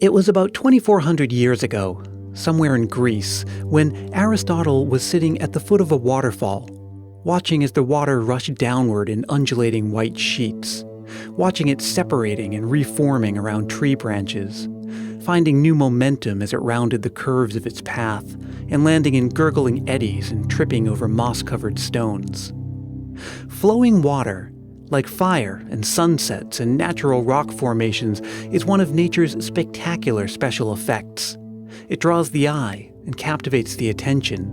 It was about 2,400 years ago, somewhere in Greece, when Aristotle was sitting at the foot of a waterfall, watching as the water rushed downward in undulating white sheets, watching it separating and reforming around tree branches, finding new momentum as it rounded the curves of its path, and landing in gurgling eddies and tripping over moss-covered stones. Flowing water, like fire and sunsets and natural rock formations, is one of nature's spectacular special effects. It draws the eye and captivates the attention.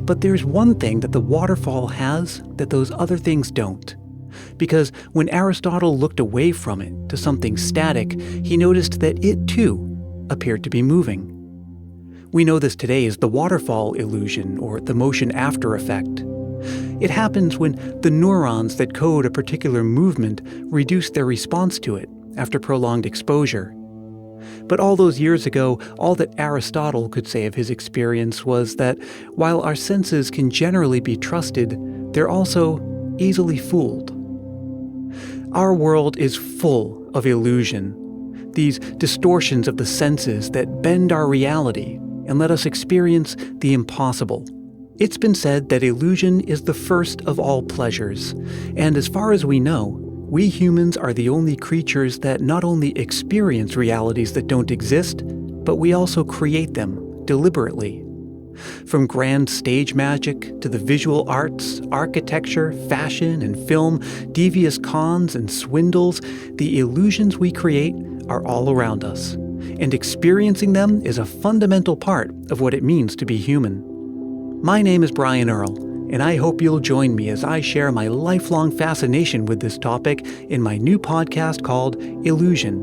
But there's one thing that the waterfall has that those other things don't. Because when Aristotle looked away from it to something static, he noticed that it too appeared to be moving. We know this today as the waterfall illusion, or the motion after effect. It happens when the neurons that code a particular movement reduce their response to it after prolonged exposure. But all those years ago, all that Aristotle could say of his experience was that while our senses can generally be trusted, they're also easily fooled. Our world is full of illusion, these distortions of the senses that bend our reality and let us experience the impossible. It's been said that illusion is the first of all pleasures, and as far as we know, we humans are the only creatures that not only experience realities that don't exist, but we also create them deliberately. From grand stage magic to the visual arts, architecture, fashion, and film, devious cons and swindles, the illusions we create are all around us, and experiencing them is a fundamental part of what it means to be human. My name is Brian Earl, and I hope you'll join me as I share my lifelong fascination with this topic in my new podcast called Illusion,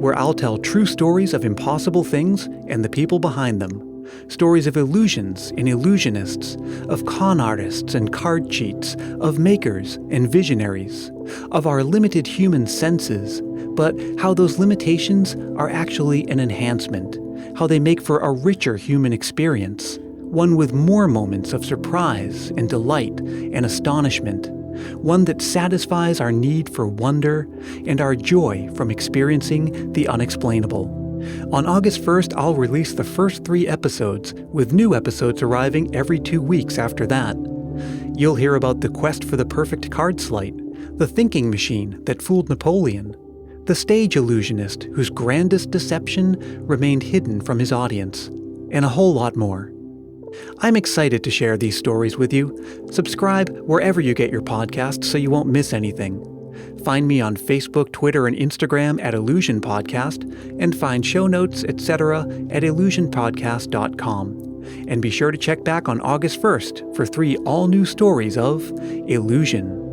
where I'll tell true stories of impossible things and the people behind them. Stories of illusions and illusionists, of con artists and card cheats, of makers and visionaries, of our limited human senses, but how those limitations are actually an enhancement, how they make for a richer human experience, one with more moments of surprise and delight and astonishment, one that satisfies our need for wonder and our joy from experiencing the unexplainable. On August 1st, I'll release the first 3 episodes, with new episodes arriving every 2 weeks after that. You'll hear about the quest for the perfect card sleight, the thinking machine that fooled Napoleon, the stage illusionist whose grandest deception remained hidden from his audience, and a whole lot more. I'm excited to share these stories with you. Subscribe wherever you get your podcasts so you won't miss anything. Find me on Facebook, Twitter, and Instagram at Illusion Podcast, and find show notes, etc. at illusionpodcast.com. And be sure to check back on August 1st for 3 all-new stories of illusion.